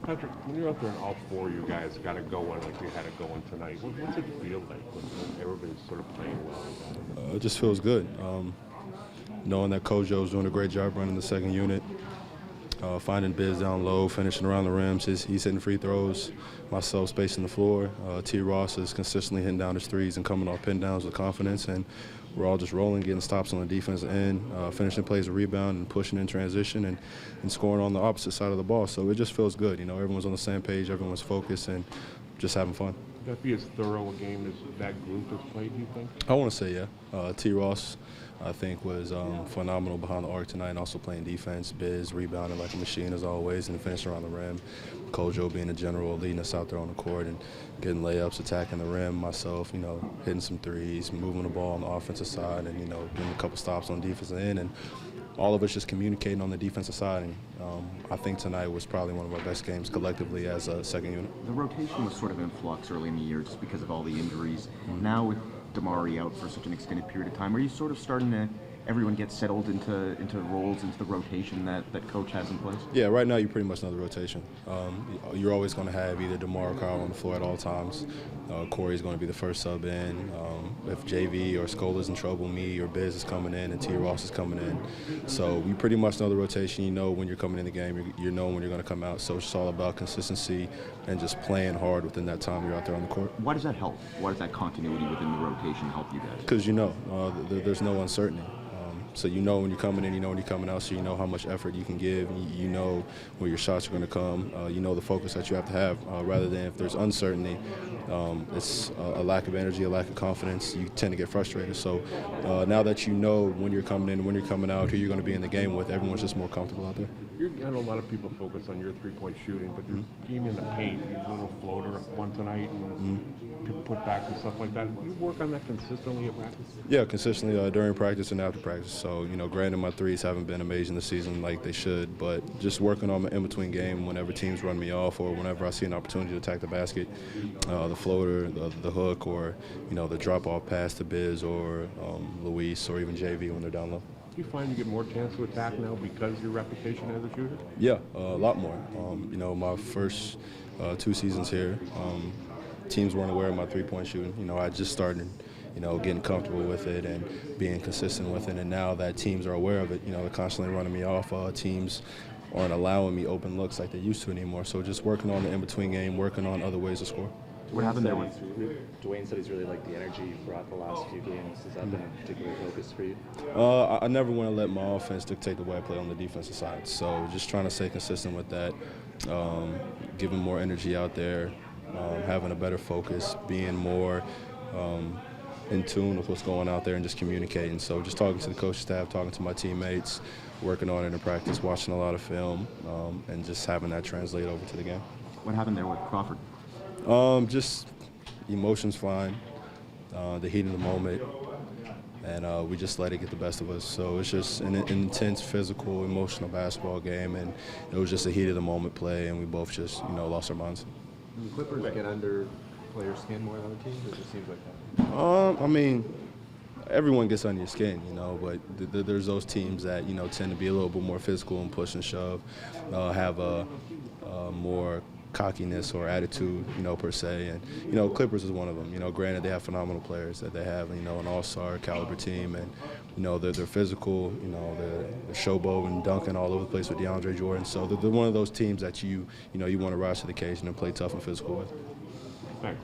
Patrick, when you're out there and all four of you guys got to go in like you had it going tonight, what's it feel like when everybody's sort of playing well? It just feels good. Knowing that Coach Joe's doing a great job running the second unit, finding Biz down low, finishing around the rims. He's hitting free throws, myself spacing the floor. T. Ross is consistently hitting down his threes and coming off pin downs with confidence. And we're all just rolling, getting stops on the defensive end, finishing plays of rebound and pushing in transition and scoring on the opposite side of the ball. So it just feels good. You know, everyone's on the same page, everyone's focused, and just having fun. Would that be as thorough a game as that group has played, do you think? I want to say, yeah. T. Ross, I think, was phenomenal behind the arc tonight and also playing defense. Biz rebounding like a machine as always and finishing around the rim. Kojo being a general, leading us out there on the court and getting layups, attacking the rim. Myself, you know, hitting some threes, moving the ball on the offensive side and, you know, getting a couple stops on defensive end. And all of us just communicating on the defensive side. And I think tonight was probably one of our best games collectively as a second unit. The rotation was sort of in flux early in the year just because of all the injuries. Now with Damari out for such an extended period of time, are you sort of starting to everyone get settled into roles, into the rotation that Coach has in place? Yeah, right now you pretty much know the rotation. You're always going to have either DeMar or Kyle on the floor at all times. Corey's going to be the first sub in. If JV or Scola's in trouble, me or Biz is coming in and T. Ross is coming in. So you pretty much know the rotation. You know when you're coming in the game. You know when you're going to come out. So it's all about consistency and just playing hard within that time you're out there on the court. Why does that help? Why does that continuity within the rotation help you guys? Because you know, there's no uncertainty. So you know when you're coming in, you know when you're coming out, so you know how much effort you can give. You know where your shots are going to come. You know the focus that you have to have. Rather than if there's uncertainty, it's a lack of energy, a lack of confidence. You tend to get frustrated. So now that you know when you're coming in, when you're coming out, who you're going to be in the game with, everyone's just more comfortable out there. I know a lot of people focus on your three-point shooting, but your game in the paint, your little floater one tonight and people put back and stuff like that. You work on that consistently at practice? Yeah, consistently during practice and after practice. So, you know, granted my threes haven't been amazing this season like they should, but just working on my in-between game whenever teams run me off or whenever I see an opportunity to attack the basket, the floater, the hook, or, you know, the drop-off pass to Biz or Luis or even JV when they're down low. Do you find you get more chance to attack now because of your reputation as a shooter? Yeah, a lot more. You know, my first 2 seasons here, teams weren't aware of my three-point shooting. You know, I just started, you know, getting comfortable with it and being consistent with it. And now that teams are aware of it, you know, they're constantly running me off. Teams aren't allowing me open looks like they used to anymore. So just working on the in-between game, working on other ways to score. What happened there with Dwayne said he's really liked the energy you brought the last few games. Has that been a particular focus for you? I never want to let my offense dictate the way I play on the defensive side. So just trying to stay consistent with that, giving more energy out there, having a better focus, being more in tune with what's going out there and just communicating. So just talking to the coaching staff, talking to my teammates, working on it in practice, watching a lot of film, and just having that translate over to the game. what happened there with Crawford? Just emotions flying, the heat of the moment, and we just let it get the best of us. So it's just an intense, physical, emotional basketball game, and it was just a heat of the moment play, and we both just, you know, lost our minds. Do the Clippers get under players' skin more than other teams, or it just seems like that? I mean, everyone gets under your skin, you know, but there's those teams that, you know, tend to be a little bit more physical and push and shove, have a more cockiness or attitude, you know, per se. And, you know, Clippers is one of them. You know, granted, they have phenomenal players that they have, you know, an all-star caliber team. And, you know, they're physical, you know, they're showboat and dunking all over the place with DeAndre Jordan. So they're one of those teams that you know, you want to rise to the occasion and play tough and physical with. Thanks.